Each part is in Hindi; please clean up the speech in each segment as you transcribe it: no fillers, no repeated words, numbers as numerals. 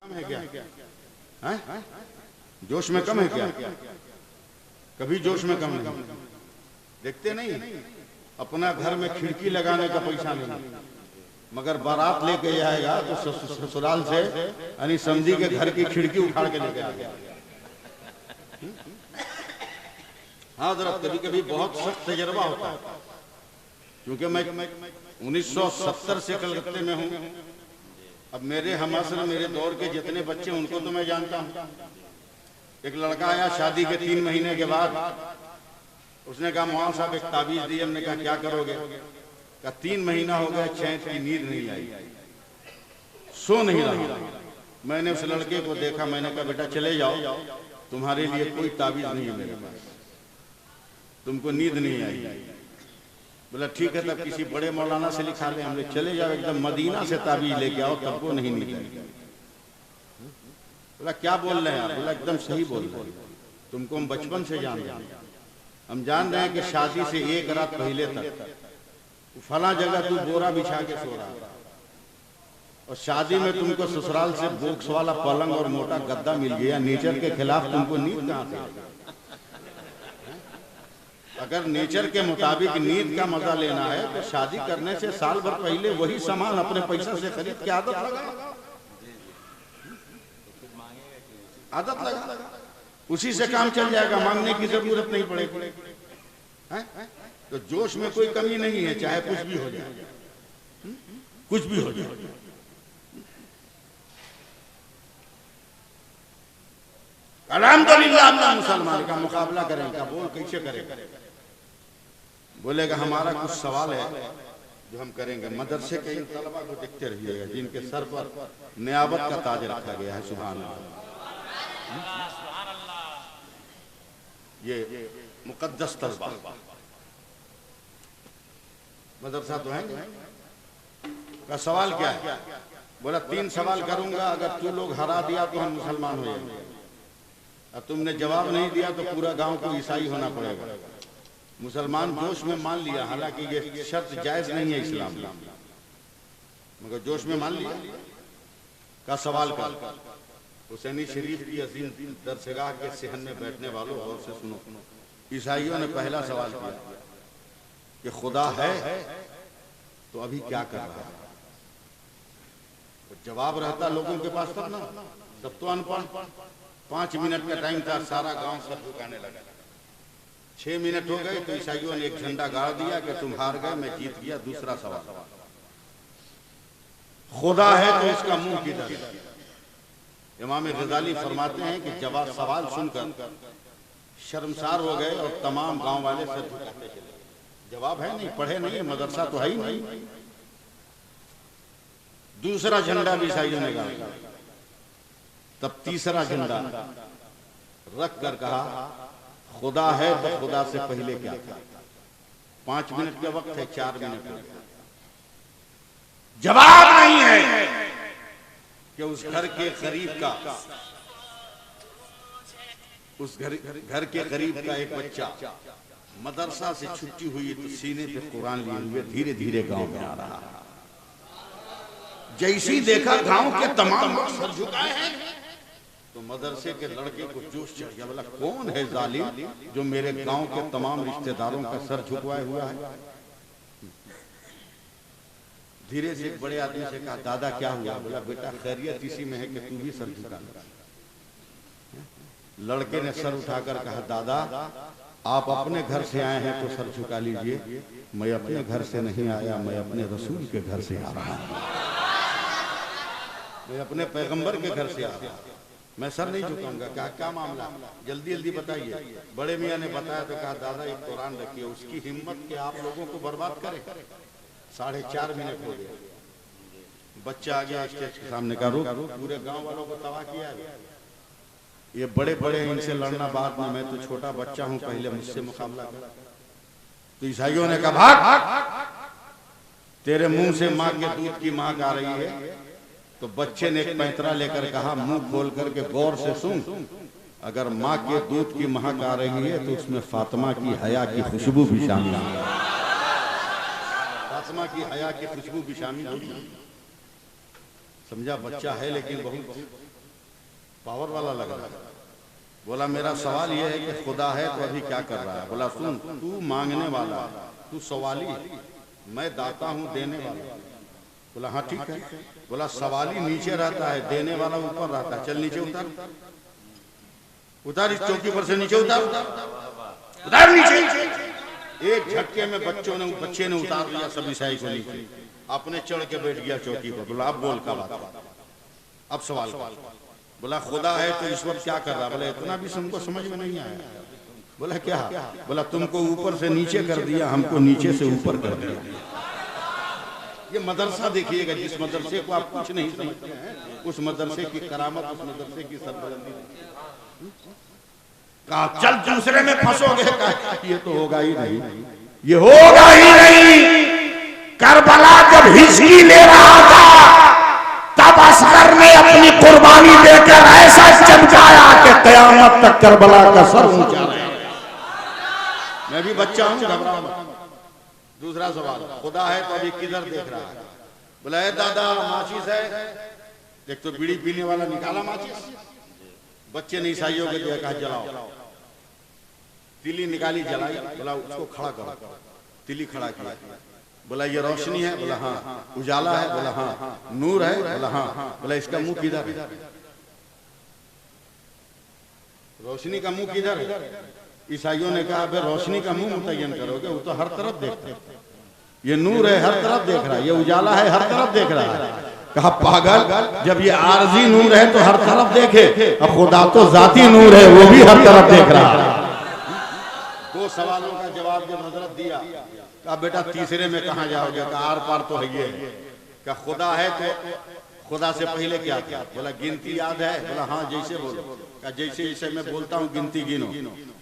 है क्या? हैं? जोश में कम है क्या? कभी जोश में कम नहीं। देखते नहीं, अपना घर में खिड़की लगाने का पैसा नहीं, मगर बारात लेके आएगा तो ससुराल से यानी समझी के घर की खिड़की उखाड़ के लेके आएगा। हाँ जरा कभी कभी बहुत सख्त तजर्बा होता है, क्योंकि मैं 1970 से कलकत्ते में हूँ। अब मेरे हमासर मेरे दौर के जितने बच्चे उनको तो मैं जानता हूँ। एक लड़का आया शादी के 3 महीने के बाद, उसने कहा मौलाना साहब एक ताबीज दी। हमने कहा क्या करोगे? कहा 3 महीना हो गया चैन की नींद नहीं आई, सो नहीं रहा। मैंने उस लड़के को देखा, मैंने कहा बेटा चले जाओ, तुम्हारे लिए कोई ताबीज नहीं है मेरे पास, तुमको नींद नहीं आई। बोला ठीक है तब किसी बड़े मौलाना से लिखा ले। हमने चले जाओ एकदम मदीना से ताबीज लेके आओ, तब को नहीं नींद आई। बोला क्या बोल रहे हैं आप? बोला एकदम सही बोल रहे हैं, तुमको हम बचपन से जान रहे हैं। हम जान रहे हैं कि शादी से 1 रात पहले तक फला जगह तू बोरा बिछा के सो रहा, और शादी में तुमको ससुराल से बॉक्स वाला पलंग और मोटा गद्दा मिल गया, नेचर के खिलाफ तुमको नींद कहां से? अगर नेचर के मुताबिक नींद का मजा लेना है तो शादी करने से साल भर पहले वही सामान अपने पैसा से खरीद के आदत लगा, आदत लगा, उसी से काम चल जाएगा, मांगने की जरूरत नहीं पड़ेगी। तो जोश में कोई कमी नहीं है, चाहे कुछ भी हो जाए, कुछ भी हो जाए। अल्हम्दुलिल्लाह अपना मुसलमान का मुकाबला करेंगे, बोल कैसे करेंगे? बोलेगा हमारा कुछ सवाल है जो हम करेंगे। मदरसे के इन तलबा को देखते रहिएगा जिनके सर पर नियाबत का ताज रखा गया है। सुभान अल्लाह, ये मुकद्दस तलबा मदरसा तो है का सवाल क्या है? बोला 3 सवाल करूंगा, अगर तू लोग हरा दिया तो हम मुसलमान हो जाएंगे, अब तुमने जवाब नहीं दिया तो पूरा गांव को ईसाई होना पड़ेगा। मुसलमान जोश में मान लिया, हालांकि ये शर्त जायज नहीं है इस्लाम में, मगर जोश में मान लिया। का सवाल कर हुसैनी शरीफ की अजीम दरसगाह के सहन में बैठने वालों और से सुनो, ईसाइयों ने पहला सवाल किया कि खुदा है तो अभी क्या कर रहा है? तो जवाब रहता लोगों के पास तब ना, सब तो अनपढ़। 5 मिनट का टाइम था, सारा गांव सब झुकाने लगा। 6 मिनट हो गए तो ईसाइयों ने एक झंडा गाड़ दिया कि तुम हार गए, मैं जीत गया। दूसरा सवाल, खुदा है तो इसका मुंह किधर है? इमाम गजाली फरमाते हैं कि जवाब सवाल सुनकर शर्मसार हो गए और तमाम गांव वाले सर झुकाते चले। जवाब है नहीं, पढ़े नहीं, मदरसा तो है ही नहीं। दूसरा झंडा भी ईसाइयों ने गाड़ा, तब तीसरा झंडा रख कर कहा खुदा है तो खुदा से पहले क्या था? 5 मिनट का वक्त है, 4 मिनट हो गया, जवाब नहीं है कि उस घर के करीब का, उस घर के करीब का एक बच्चा मदरसा से छुट्टी हुई तो सीने पे कुरान लिए हुए धीरे धीरे गांव में आ रहा। जैसी देखा गांव के तमाम लोग सर झुकाए हैं तो मदरसे के लड़के को जोश चढ़ गया। बोला कौन है जालिम जो मेरे गांव के तमाम रिश्तेदारों का सर झुकवाए हुआ है? धीरे से एक बड़े आदमी से कहा दादा क्या हुआ? बोला बेटा खैरियत इसी में है कि तू भी सर झुका। लड़के ने सर उठाकर कहा दादा आप अपने घर से आए हैं तो सर झुका लीजिए, मैं अपने घर से नहीं आया, मैं अपने रसूल के घर से आ रहा हूं, मैं अपने पैगंबर के घर से आ रहा हूं, मैं सर नहीं झुकाऊंगा। कहा क्या मामला, जल्दी जल्दी बताइए। बड़े मियाँ ने बताया तो कहा दादा एक कुरान रखिए, उसकी हिम्मत के आप लोगों को बर्बाद करे। 4.5 मिनट हो गया, बच्चा आ गया स्टेज के सामने का रुक, पूरे गांव वालों को तबाह किया है। ये बड़े बड़े इनसे लड़ना बाद में, मैं तो छोटा बच्चा हूं, पहले मुझसे मुकाबला कर। तो ईसाइयों ने कहा भाग, तेरे मुंह से माँ के दूध की महक आ रही है। तो बच्चे ने एक पैंतरा लेकर कहा मुंह खोल करके गौर से सुन, अगर माँ के दूध की महक आ रही है तो उसमें फातिमा की हया की खुशबू भी शामिल है, फातिमा की हया की खुशबू भी शामिल होगी। समझा? बच्चा है लेकिन बहुत पावर वाला लग रहा है। बोला मेरा सवाल ये है कि खुदा है तो अभी क्या कर रहा है? बोला सुन, तू मांगने वाला, तू सवाली, मैं दाता हूँ देने वाला। बोला हाँ ठीक है। बोला सवाली नीचे रहता है, देने वाला ऊपर रहता है। चल नीचे उतार, उतार इस चौकी पर से नीचे उतार, उतार नीचे। एक झटके में बच्चे ने उतार दिया सब ईसाई को नीचे, अपने चढ़ के बैठ गया चौकी पर। बोला अब बोल का बात, अब सवाल। बोला खुदा है तो इस वक्त क्या कर रहा? बोला इतना भी तुमको समझ में नहीं आया? बोला क्या? बोला तुमको ऊपर से नीचे कर दिया, हमको नीचे से ऊपर कर दिया। ये मदरसा देखिएगा, जिस मदरसे को आप कुछ नहीं समझते हैं, उस मदरसे की करामत, उस मदरसे की सरबलंदी। कहा चल दूसरे में फंसोगे, कहा ये तो होगा ही नहीं, ये होगा ही नहीं। करबला जब हिचकी ले रहा था तब असगर ने अपनी कुर्बानी देकर ऐसा चमकाया कि कयामत तक करबला का सर ऊंचा रहे। मैं भी बच्चा हूं, घबराओ मत। दूसरा सवाल, खुदा है तो अभी किधर देख रहा है? बोला है दादा माचिस है, एक तो बीड़ी पीने वाला निकाला माचिस, बच्चे ने ईसाइयों के दिया, कहा जलाओ। तिली निकाली, जलाई। बोला उसको खड़ा करो, तिली खड़ा किया। बोला ये रोशनी है? बोला हाँ। उजाला है? बोला हाँ। नूर है? बोला हाँ। बोला इसका मुंह किधर है? रोशनी का मुंह किधर है? ईसाइयों ने कहा बे रोशनी का मुंह मुतय्यन करोगे, वो तो हर तरफ देखते हैं। ये नूर है, हर तरफ देख रहा है, ये उजाला है, हर तरफ देख रहा है। कहा पागल, जब ये आरजी नूर है तो हर तरफ देखे, अब खुदा तो जाती नूर है, वो भी हर तरफ देख रहा है। दो सवालों का जवाब जब हजरत दिया, कहा बेटा तीसरे में कहाँ जाओगे? कहा आर पार तो है ये। कहा खुदा है तो खुदा से पहले क्या था? बोला गिनती याद है? बोला हाँ जैसे बोलो। कहा जैसे जैसे मैं बोलता हूँ गिनती गिनो।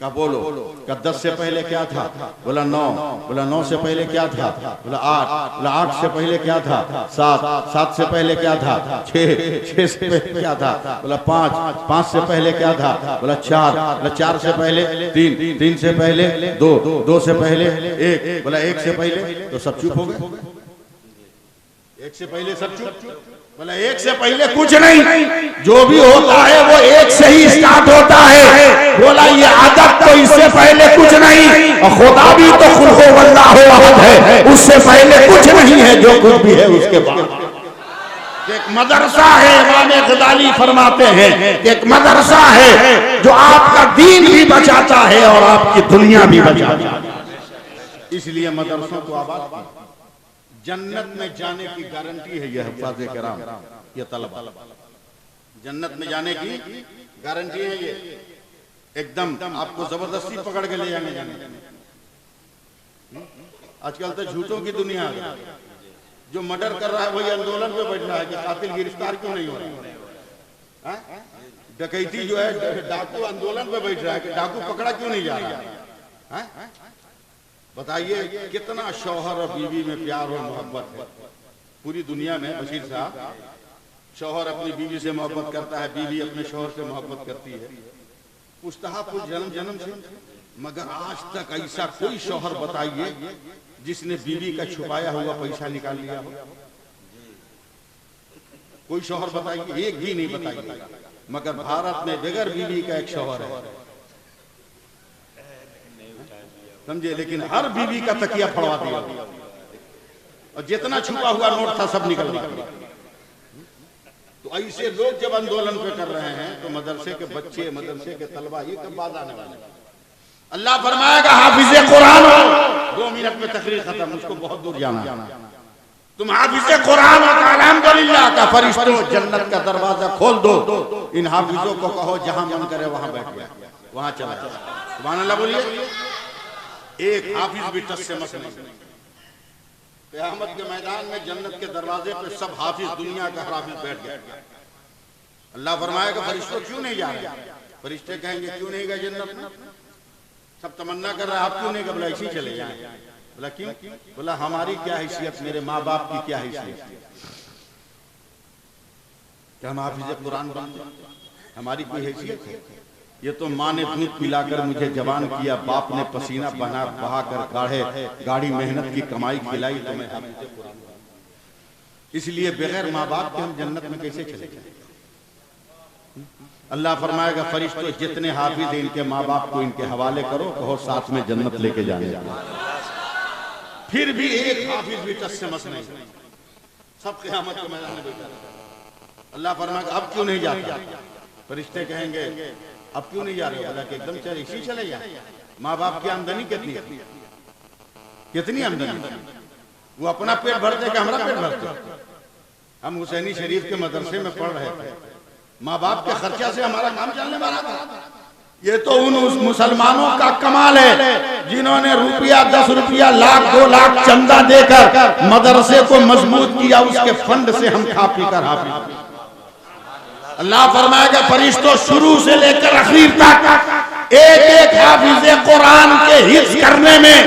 कहा बोलो। कहा 10 से पहले क्या था? बोला 9। बोला 9 से पहले क्या था? बोला 8। बोला 8 से पहले क्या था? 7। 7 से पहले क्या था? 6। 6 से पहले क्या था? बोला 5। 5 से पहले क्या था? बोला 4। बोला 4 से पहले 3। 3 से पहले 2। 2 से पहले 1। बोला 1 से पहले, तो सब चुप हो गए। 1 से पहले सब चुप। बोला 1 से पहले कुछ नहीं, जो भी होता है वो 1 से ही स्टार्ट होता है। बोला ये अदब तो इससे पहले कुछ नहीं, और खुदा भी तो खुद हो वल्लाहु अहद है, उससे पहले कुछ नहीं है, जो कुछ भी है उसके बाद। एक मदरसा है, इमाम गजाली फरमाते हैं एक मदरसा है जो आपका दीन भी बचाता है और आपकी दुनिया भी बचाता है। इसलिए मदरसों को आबाद, जन्नत में जाने की गारंटी है यह हुफ़ाज़े किराम, ये तलबा। जन्नत में जाने की गारंटी है ये, एकदम आपको जबरदस्ती पकड़ के ले जाने। आजकल तो झूठों की दुनिया है, जो मर्डर कर रहा है वही आंदोलन पे बैठ रहा है कि कातिल गिरफ्तार क्यों नहीं हो रहा? डकैती जो है, डाकू आंदोलन पे बैठ रहा है कि डाकू पकड़ा क्यों नहीं जा रहा है? बताइए कितना शौहर और बीवी में प्यार और मोहब्बत है पूरी दुनिया में। बशीर साहब, शौहर अपनी बीवी से मोहब्बत करता है, बीवी अपने शौहर से मोहब्बत करती है, पुश्तहापुर जन्म जन्म से। मगर आज तक ऐसा कोई शौहर बताइए जिसने बीवी का छुपाया हुआ पैसा निकाल लिया हो? कोई शौहर बताइए, एक भी नहीं बताइए। मगर भारत में बगैर बीवी का एक शौहर है, समझे, लेकिन हर बीवी का तकिया फड़वा दिया और जितना छुपा हुआ नोट था सब निकलवा दिया। तो ऐसे लोग जब आंदोलन पे कर रहे हैं तो मदरसे के बच्चे, मदरसे के तलबा ये कब बात आने वाले? अल्लाह फरमाएगा हाफिज़े कुरान हो, 2 मिनट में तकरीर खत्म, उसको बहुत दूर जाना। तुम हाफिज़े कुरान हो, अल्हम्दुलिल्लाह का फरिश्तों जन्नत का दरवाजा खोल दो, इन हाफिजों को कहो जहां मन करे वहां बैठ गया, वहां चला जाए। सुभान अल्लाह बोलिए। एक हाफिज भी टस से मस नहीं। क़यामत के मैदान में जन्नत के दरवाजे पे सब हाफिज, दुनिया का हाफिज बैठ गया। अल्लाह फरमाएगा फरिश्तों क्यों नहीं जा रहे? फरिश्ते कहेंगे क्यों नहीं गए जन्नत में? सब तमन्ना कर रहे हैं, आप क्यों नहीं गए? बोला इसी चले जाए। बोला क्यों? बोला हमारी क्या हैसियत, मेरे माँ बाप की क्या हैसियत, क्या हम हाफिज कुरान बनते? हमारी कोई हैसियत है? ये तो माँ ने दूध पिलाकर मुझे जवान किया, बाप ने पसीना बहाकर गाड़ी मेहनत की कमाई खिलाई, तो मैं हाफिज़े कुरान बना। इसलिए बगैर माँ बाप के हम जन्नत में कैसे चले जाएं? अल्लाह फरमाएगा फरिश्तों जितने हाफिज हैं इनके माँ बाप को इनके हवाले करो, कहो साथ में जन्नत लेके जाने। फिर भी एक हाफिज भी टस से मस नहीं, सब क़यामत के मैदान में बैठा रहता। अल्लाह फरमाएगा अब क्यों नहीं जाता? फरिश्ते कहेंगे अब क्यों नहीं जा रहे? बोला कि एकदम चले इसी चले जाए। माँ बाप की आमदनी कितनी कितनी आमदनी, वो अपना पेट भरते कि हमारा पेट भरते? हम हुसैनी शरीफ के मदरसे में पढ़ रहे थे, माँ बाप के खर्चा से हमारा काम चलने वाला था। ये तो उन उस मुसलमानों का कमाल है जिन्होंने रुपया 10 रुपया लाख 2 लाख चंदा देकर मदरसे को मजबूत किया, उसके फंड से हम खा पी कर हाफिज। अल्लाह फरमाएगा फरिश्तों शुरू से लेकर आखिर तक एक एक हाफिज कुरान के हिफ्ज करने में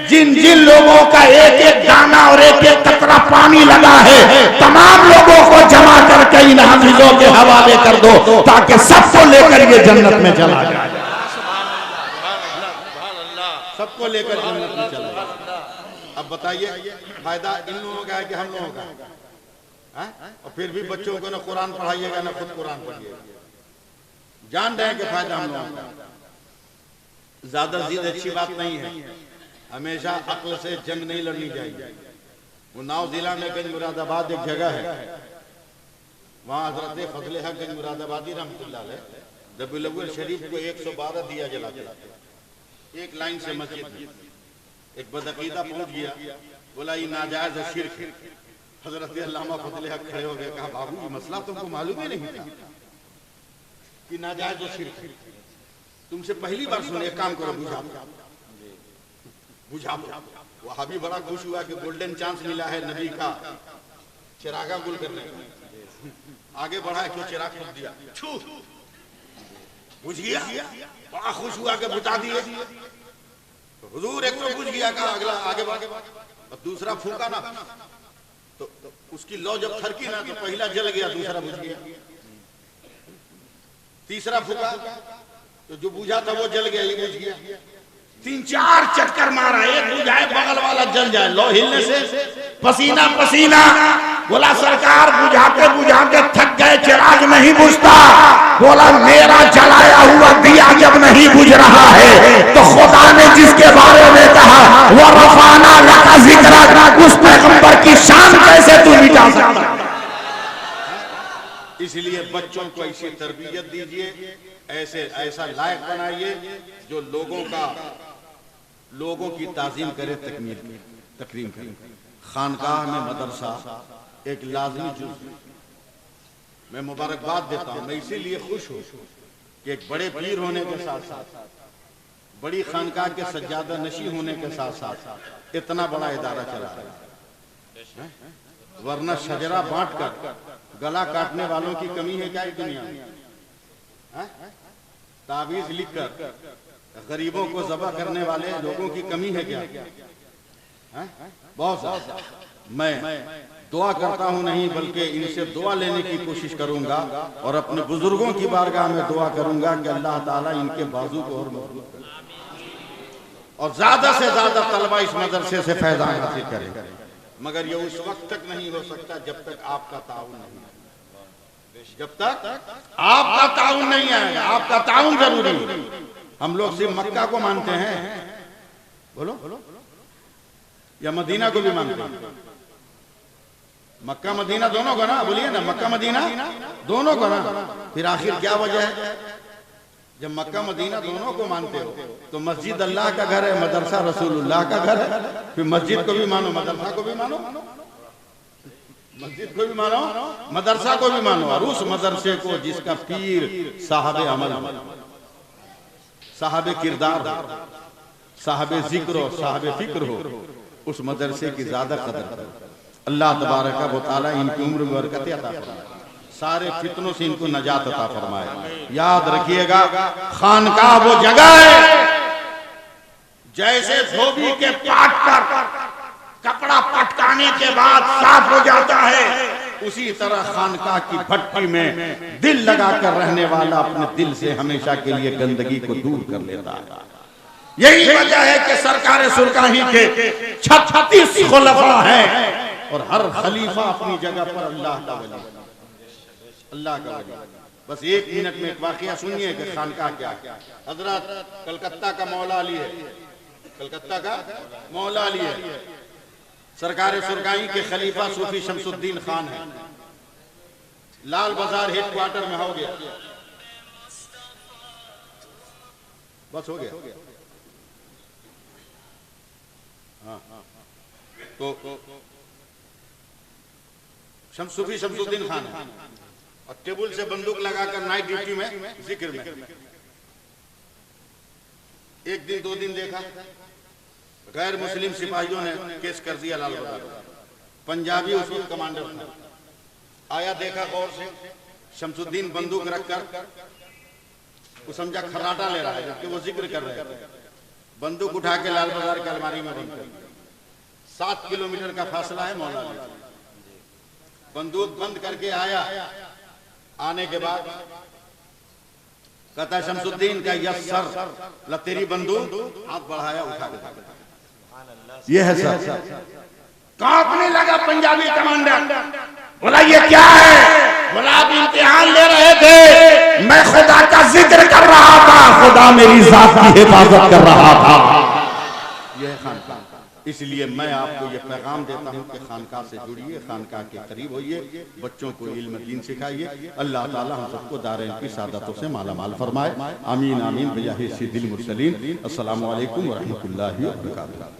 जिन जिन लोगों का एक एक दाना और एक एक कतरा पानी लगा है, तमाम लोगों को जमा करके इन हाफिजों के हवाले कर दो ताकि सबको लेकर ये जन्नत में चला जाए, सबको लेकर जन्नत में चला जाए। अब बताइए फायदा इन लोगों का है कि हम लोगों का है? और फिर भी बच्चों को ना कुरान पढ़ाइएगा ना खुद कुरान पढ़िएगा, जान रहे हैं कि फायदा हम लोगों का। ज्यादा जिद अच्छी बात नहीं है, हमेशा अक्ल से जंग नहीं लड़नी चाहिए। वो नाव जिला में गंज मुरादाबाद एक जगह है, वहाँ हजरत फजले हक गंज मुरादाबादी रहमतुल्लाह अलैह रबीउल अव्वल शरीफ को 112 दिया जलाते थे एक लाइन से मस्जिद में। एक बदअकीदा पहुंच गया, बोला ये नाजायज शिर्क। हजरत अल्लामा फजले हक खड़े हो गए, कहा बाबू ये मसला तुमको मालूम ही नहीं था कि नाजायज शिर्क, तुमसे पहली बार सुने। एक काम करो बुझा बुझा। वहां भी बड़ा खुश हुआ कि गोल्डन चांस मिला है नबी का चिरागा गुल करने का। आगे बढ़ा क्यों चिराग फूंक दिया, बुझ गया, बड़ा खुश हुआ कि बुझा दिए। तो हुजूर एक तो बुझ गया, कहा अगला आगे बढ़। अब दूसरा फूका ना तो उसकी लौ जब थरकी ना तो पहला जल गया, दूसरा बुझ गया। तीसरा फूका तो जो बुझा था वो जल गया, ये बुझ गया। 3-4 चक्कर मारा, एक बुझाए बगल वाला जल जाए, लो हिलने से पसीना पसीना। बोला सरकार बुझाते बुझाते थक गए, चिराग नहीं बुझता। बोला मेरा जलाया हुआ दिया जब नहीं बुझ रहा है तो खुदा ने जिसके बारे में कहा वो रफाना लका जिक्र, उस पैगंबर की शान कैसे तू मिटा सकता? इसलिए बच्चों को ऐसी तरबियत दीजिए, ऐसा लायक बनाइए जो लोगों की ताजीम करे, तकरीम करे। खानकाह में मदरसा एक लाजमी जुज़। मैं मुबारकबाद देता हूँ, मैं इसीलिए खुश हूँ कि एक बड़े पीर होने के साथ साथ बड़ी खानकाह के सज्जादा नशी होने के साथ साथ इतना बड़ा इदारा चला है। वरना शजरा बांट कर गला काटने वालों की कमी है क्या दुनिया में? ताबीज लिखकर गरीबों को ज़बह करने वाले लोगों की कमी है क्या? बहुत ज्यादा। मैं दुआ करता हूं नहीं बल्कि इनसे दुआ लेने की कोशिश करूंगा और अपने बुजुर्गों की बारगाह में दुआ करूंगा कि अल्लाह ताला इनके बाजू को और मजबूत करे और ज्यादा से ज्यादा तलबा इस मदरसे से फैज़ान हासिल करें। मगर ये उस वक्त तक नहीं हो सकता जब तक आपका ताउन नहीं है, जब तक आपका ताउन नहीं आएगा। आपका ताउन जरूरी है। हम लोग सिर्फ मक्का को मानते हैं, बोलो, या मदीना को भी मानते हैं? मक्का मदीना दोनों को ना, बोलिए ना, मक्का मदीना दोनों को ना। फिर आखिर क्या वजह है? जब मक्का मदीना दोनों को मानते हो तो मस्जिद अल्लाह का घर है, मदरसा रसूलुल्लाह का घर है। फिर मस्जिद को भी मानो, मदरसा को भी मानो, मस्जिद को भी मानो, मदरसा को भी मानो। और उस मदरसे को जिसका पीर साहब अमल, साहब किरदार, साहब जिक्र, साहब फिक्र हो, उस मदरसे की ज्यादा कदर करो। अल्लाह तबारक व तआला इनकी उम्र में बरकत अता फरमाए, सारे फितनों से इनको नजात अता फरमाए। याद रखिएगा खानकाह वो जगह है जैसे धोबी के पाट पर कपड़ा पटकाने के बाद साफ हो जाता है, उसी तरह खानकाह की भट्टी में दिल लगाकर रहने वाला अपने दिल से हमेशा के लिए गंदगी को दूर कर लेता है। यही वजह है कि सरकार सुरकाही के 36 खुलफा हैं और हर खलीफा अपनी जगह पर अल्लाह का वली, अल्लाह का वली। बस 1 मिनट में एक वाकया सुनिए कि खानकाह क्या है। हजरत कलकत्ता का मौला अली है, कलकत्ता का मौला अली है। सरकार सुरगाई के खलीफा सूफी शमसुद्दीन खान है। लाल बाजार हेडक्वार्टर में हो गया, बस हो गया। हाँ, तो सूफी शमसुद्दीन खान है और टेबल से बंदूक लगाकर नाइट ड्यूटी में जिक्र में। एक दिन 2 दिन देखा, गैर मुस्लिम सिपाहियों ने केस कर दिया लाल बाजार। पंजाबी उस वक्त कमांडर था, आया देखा गौर से, शमसुद्दीन बंदूक रखकर वो समझा खर्राटा ले रहा है जबकि वो जिक्र कर रहे थे। बंदूक उठा के लाल बाजार की अलमारी में बंद कर दिया। 7 किलोमीटर का फासला है मौला अली। बंदूक बंद करके आया, आने के बाद कहता शमसुद्दीन का यस सर, ला तेरी बंदूक, हाथ बढ़ाया, उठा के ये है सर। कांपने लगा पंजाबी कमांडर, बोला ये क्या है? बोला आप इम्तिहान ले रहे थे, मैं खुदा का जिक्र कर रहा था, खुदा मेरी जात की हिफाजत कर रहा था। यह खानकाह, इसलिए मैं आपको ये पैगाम देता हूँ कि खानकाह से जुड़िए, खानकाह के करीब होइए, बच्चों को इल्म दीन सिखाइए। अल्लाह ताला हम सबको दारैन की सादतों से माला माल फरमाए। आमीन आमीन बिजाहि सय्यिदिल मुरसलीन। अस्सलामु अलैकुम व रहमतुल्लाहि व बरकातुहू।